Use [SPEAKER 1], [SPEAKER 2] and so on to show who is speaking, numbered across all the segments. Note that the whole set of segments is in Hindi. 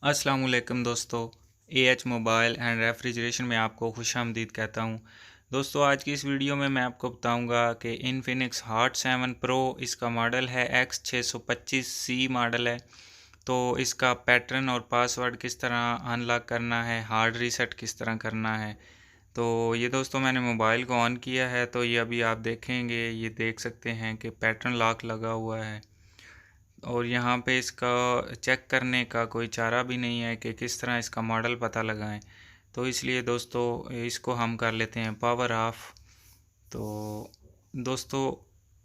[SPEAKER 1] अस्सलामुअलैकुम दोस्तों। एएच मोबाइल एंड रेफ्रिजरेशन में आपको खुशामदीद कहता हूँ। दोस्तों, आज की इस वीडियो में मैं आपको बताऊंगा कि इन्फिनिक्स हॉट 7 प्रो इसका मॉडल है, X625C मॉडल है। तो इसका पैटर्न और पासवर्ड किस तरह अनलॉक करना है, हार्ड रीसेट किस तरह करना है। तो ये दोस्तों, मैंने मोबाइल को ऑन किया है तो ये अभी आप देखेंगे, ये देख सकते हैं कि पैटर्न लॉक लगा हुआ है। और यहाँ पे इसका चेक करने का कोई चारा भी नहीं है कि किस तरह इसका मॉडल पता लगाएं। तो इसलिए दोस्तों, इसको हम कर लेते हैं पावर ऑफ। तो दोस्तों,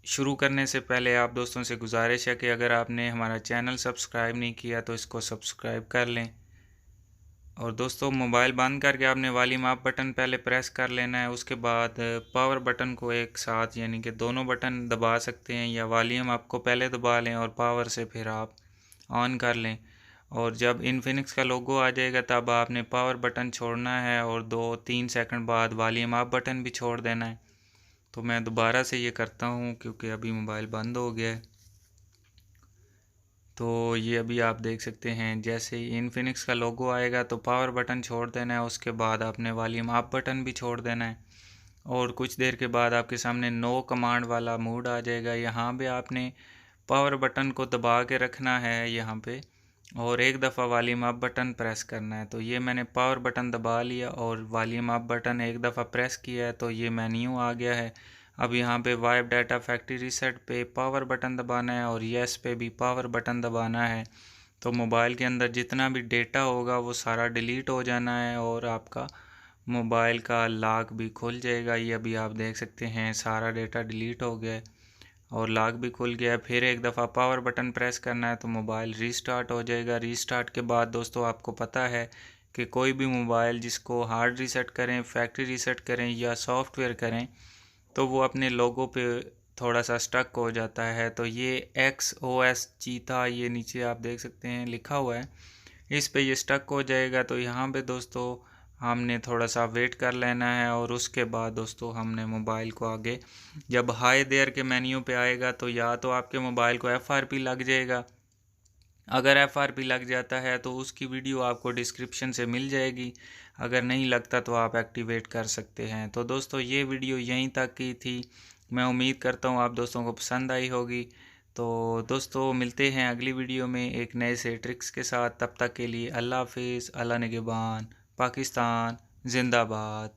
[SPEAKER 1] शुरू करने से पहले आप दोस्तों से गुजारिश है कि अगर आपने हमारा चैनल सब्सक्राइब नहीं किया तो इसको सब्सक्राइब कर लें। और दोस्तों, मोबाइल बंद करके आपने वॉल्यूम अप बटन पहले प्रेस कर लेना है, उसके बाद पावर बटन को एक साथ, यानी कि दोनों बटन दबा सकते हैं, या वॉल्यूम अप को पहले दबा लें और पावर से फिर आप ऑन कर लें। और जब इन्फिनिक्स का लोगो आ जाएगा तब आपने पावर बटन छोड़ना है और 2-3 सेकंड बाद वॉल्यूम अप बटन भी छोड़ देना है। तो मैं दोबारा से ये करता हूँ क्योंकि अभी मोबाइल बंद हो गया है। तो ये अभी आप देख सकते हैं, जैसे ही इन्फिनिक्स का लोगो आएगा तो पावर बटन छोड़ देना है, उसके बाद आपने वॉल्यूम अप बटन भी छोड़ देना है। और कुछ देर के बाद आपके सामने नो कमांड वाला मोड आ जाएगा। यहाँ पे आपने पावर बटन को दबा के रखना है यहाँ पे, और एक दफ़ा वॉल्यूम अप बटन प्रेस करना है। तो ये मैंने पावर बटन दबा लिया और वॉल्यूम अप बटन एक दफ़ा प्रेस किया है तो ये मेन्यू आ गया है। अब यहाँ पे वाइप डाटा फैक्ट्री रीसेट पे पावर बटन दबाना है और येस पे भी पावर बटन दबाना है। तो मोबाइल के अंदर जितना भी डेटा होगा वो सारा डिलीट हो जाना है और आपका मोबाइल का लॉक भी खुल जाएगा। ये अभी आप देख सकते हैं, सारा डेटा डिलीट हो गया है और लॉक भी खुल गया है। फिर एक दफ़ा पावर बटन प्रेस करना है तो मोबाइल रीस्टार्ट हो जाएगा। रीस्टार्ट के बाद दोस्तों, आपको पता है कि कोई भी मोबाइल जिसको हार्ड रीसेट करें, फैक्ट्री रीसेट करें या सॉफ्टवेयर करें तो वो अपने लोगों पे थोड़ा सा स्टक हो जाता है। तो ये XOS चीता, ये नीचे आप देख सकते हैं लिखा हुआ है, इस पे ये स्टक हो जाएगा। तो यहाँ पे दोस्तों हमने थोड़ा सा वेट कर लेना है और उसके बाद दोस्तों हमने मोबाइल को आगे, जब हाई देयर के मेन्यू पे आएगा तो या तो आपके मोबाइल को FRP लग जाएगा। अगर FRP लग जाता है तो उसकी वीडियो आपको डिस्क्रिप्शन से मिल जाएगी, अगर नहीं लगता तो आप एक्टिवेट कर सकते हैं। तो दोस्तों, ये वीडियो यहीं तक की थी। मैं उम्मीद करता हूँ आप दोस्तों को पसंद आई होगी। तो दोस्तों, मिलते हैं अगली वीडियो में एक नए से ट्रिक्स के साथ। तब तक के लिए अल्लाह हाफिज़, अल्लाह निगहबान, पाकिस्तान जिंदाबाद।